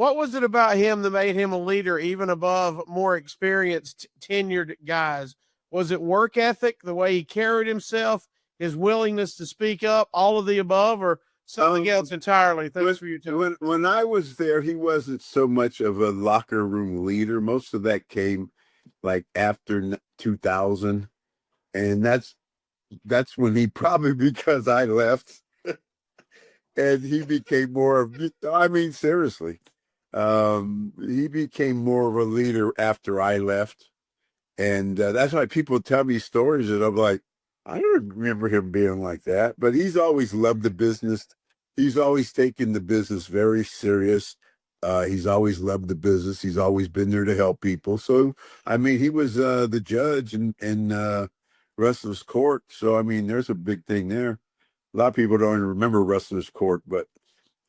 What was it about him that made him a leader, even above more experienced, tenured guys? Was it work ethic, the way he carried himself, his willingness to speak up, all of the above, or something else entirely? Thanks for your time. When I was there, he wasn't so much of a locker room leader. Most of that came like after 2000, and that's when he probably because I left, and he became more of. I mean, seriously, he became more of a leader after I left, and that's why people tell me stories, and I'm like, I don't remember him being like that. But he's always loved the business. He's always taken the business very serious. He's always loved the business. He's always been there to help people. So, I mean, he was the judge in Wrestler's Court. So, I mean, there's a big thing there. A lot of people don't even remember Wrestler's Court, but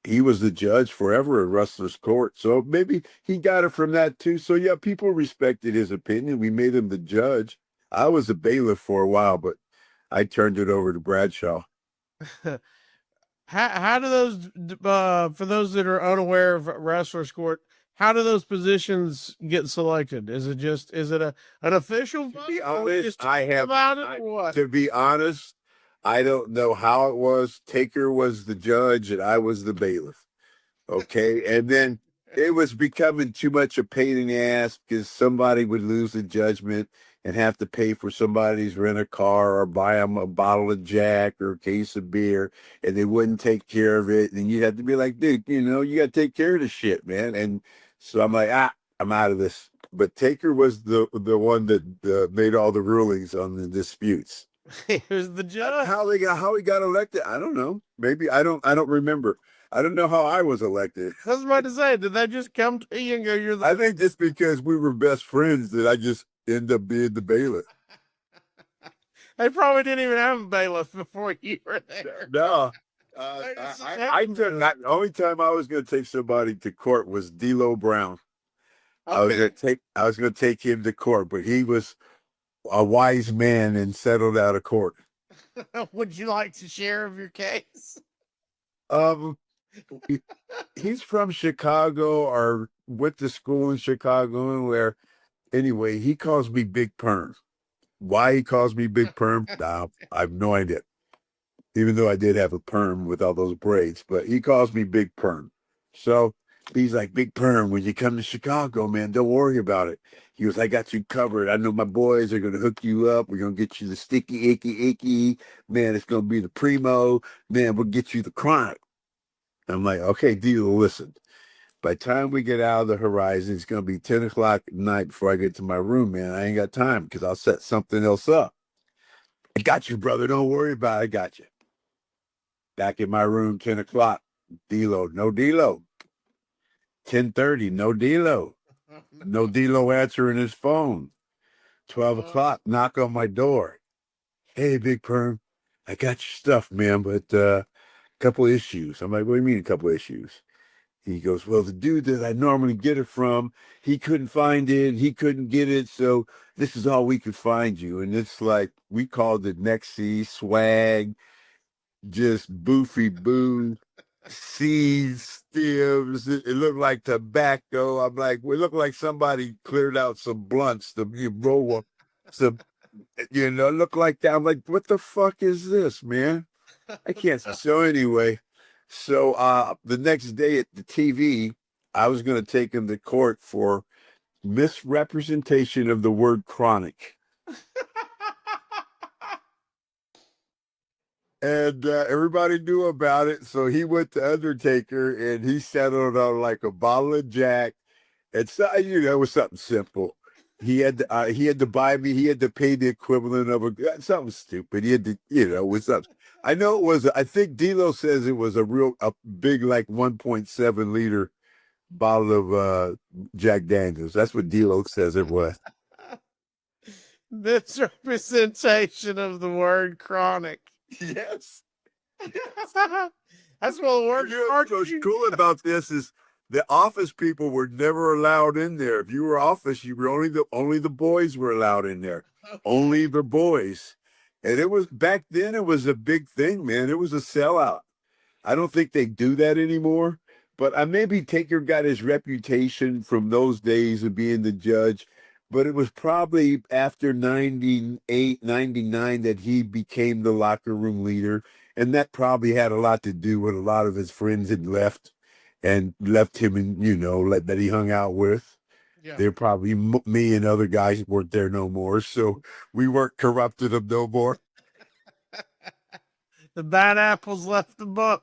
he was the judge forever at Wrestler's Court. So maybe he got it from that too. So, yeah, people respected his opinion. We made him the judge. I was a bailiff for a while, but I turned it over to Bradshaw. How do those for those that are unaware of Wrestler's Court, how do those positions get selected? Is it an official vote? To be honest, I have about it or what? to be honest, I don't know how it was. Taker was the judge and I was the bailiff. Okay. And then it was becoming too much a pain in the ass because somebody would lose the judgment and have to pay for somebody's rent a car or buy them a bottle of Jack or a case of beer, and they wouldn't take care of it. And you had to be like, dude, you got to take care of the shit, man. And so I'm like, I'm out of this. But Taker was the one that made all the rulings on the disputes. He was the judge. How he got elected, I don't know. Maybe I don't remember. I don't know how I was elected. I was about to say, did that just come to you and go, you're the... I think just because we were best friends that I just end up being the bailiff. They probably didn't even have a bailiff before you were there. No. The only time I was going to take somebody to court was DLo Brown. Okay. I was going to take him to court, but he was a wise man and settled out of court. Would you like to share of your case? He's from Chicago or went to school in Chicago, where anyway, he calls me Big Perm. Why he calls me Big Perm, I have no idea. Even though I did have a perm with all those braids, but he calls me Big Perm. So he's like, Big Perm, when you come to Chicago, man, don't worry about it. He goes, I got you covered. I know my boys are going to hook you up. We're going to get you the sticky, icky. Man, it's going to be the primo. Man, we'll get you the chronic. I'm like, okay, DLo, listen. By the time we get out of the horizon, it's going to be 10 o'clock at night before I get to my room, man. I ain't got time because I'll set something else up. I got you, brother. Don't worry about it. I got you. Back in my room, 10 o'clock. DLo, no DLo. 10:30, no DLo. No DLo answering his phone. 12 o'clock, knock on my door. Hey, Big Perm, I got your stuff, man, but a couple issues. I'm like, what do you mean a couple issues? He goes, well, the dude that I normally get it from, he couldn't find it. He couldn't get it. So this is all we could find you. And it's like, we called it Nexie, swag, just boofy boo, seeds, stems. It looked like tobacco. I'm like, we look like somebody cleared out some blunts to roll some, look like that. I'm like, what the fuck is this, man? I can't. So anyway, the next day at the TV, I was going to take him to court for misrepresentation of the word chronic. And everybody knew about it. So he went to Undertaker and he settled on like a bottle of Jack. And so, it was something simple. He had to buy me. He had to pay the equivalent of something stupid. He had to, it was something. I know it was. I think DLo says it was a big, like 1.7 liter bottle of Jack Daniels. That's what DLo says it was. This representation of the word chronic. Yes. That's what the word. What's cool about this is the office people were never allowed in there. If you were office, you were only the boys were allowed in there. Only the boys. And it was back then, it was a big thing, man. It was a sellout. I don't think they do that anymore, But I maybe Taker got his reputation from those days of being the judge, but it was probably after 98, 99 that he became the locker room leader. And that probably had a lot to do with a lot of his friends had left and left him and, that he hung out with. Yeah. They're probably me and other guys weren't there no more. So we weren't corrupted them no more. The bad apples left the bunch.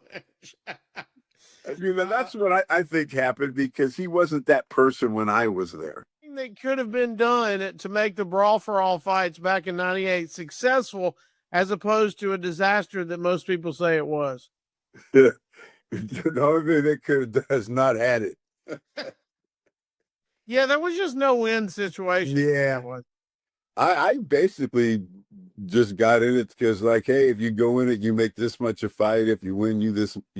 I mean, that's what I think happened because he wasn't that person when I was there. That could have been done to make the Brawl for All fights back in '98 successful, as opposed to a disaster that most people say it was. The only thing they could have done is not had it. Yeah, there was just no win situation. Yeah. I basically just got in it because, like, hey, if you go in it, you make this much a fight. If you win, you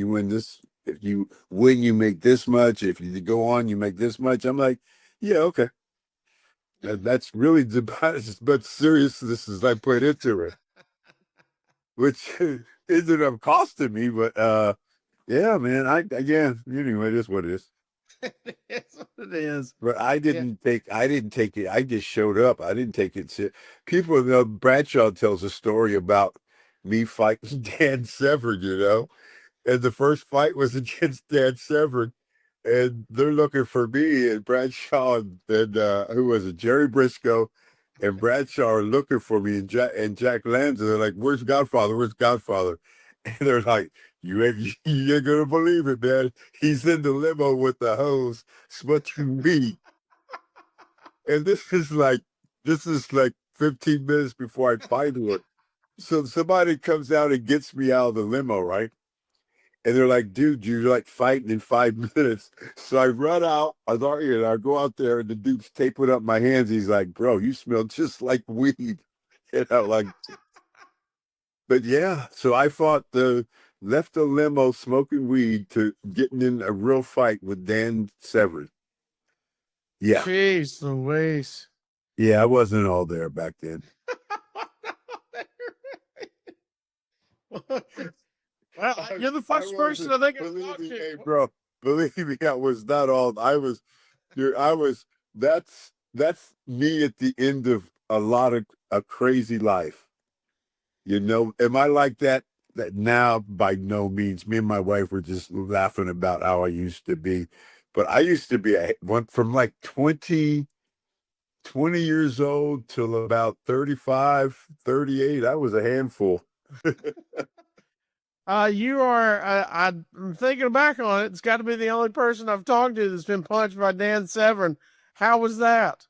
win this. If you win, you make this much. If you go on, you make this much. I'm like, yeah, okay. That's really about as much seriousness as I put into it, which ended up costing me. But yeah, man. Anyway, it is what it is. It's what it is. But I didn't take it. I just showed up. I didn't take it serious. People know Bradshaw tells a story about me fighting Dan Severn, and the first fight was against Dan Severn, and they're looking for me and Bradshaw and who was it? Jerry Briscoe and Bradshaw are looking for me and Jack Lanza. They're like, "Where's Godfather? Where's Godfather?" And they're like, you ain't gonna believe it, man. He's in the limo with the hose smoking weed. And this is like 15 minutes before I fight her. So somebody comes out and gets me out of the limo, right? And they're like, dude, you're like fighting in 5 minutes. So I run out, I go out there and the dude's taping up my hands. He's like, bro, you smell just like weed. Like, but yeah, so I left the limo smoking weed to getting in a real fight with Dan Severn. Yeah. Jeez Louise. Yeah, I wasn't all there back then. Well, you're the first person I think I've talked to. Hey, bro, believe me, I was not all. That's me at the end of a crazy life. Am I like that? That now, by no means. Me and my wife were just laughing about how I used to be. But I used to be from like 20 years old till about 35, 38. I was a handful. You are, I'm thinking back on it. It's got to be the only person I've talked to that's been punched by Dan Severn. How was that?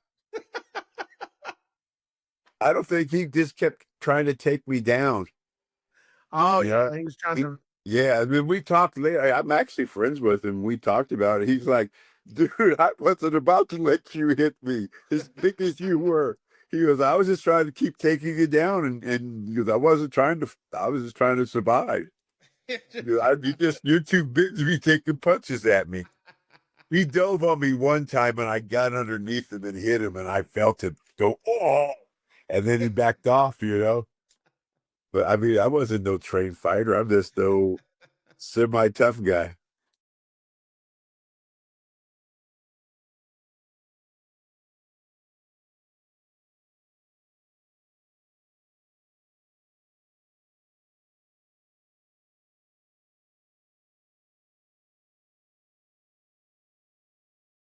I don't think he just kept trying to take me down. Oh, yeah. He was trying to. Yeah, I mean, we talked later. I'm actually friends with him. We talked about it. He's like, dude, I wasn't about to let you hit me as big as you were. He goes, I was just trying to keep taking you down, and because I was just trying to survive. You're too big to be taking punches at me. He dove on me one time, and I got underneath him and hit him, and I felt him go, oh, and then he backed off. But I mean, I wasn't no trained fighter. I'm just no semi-tough guy.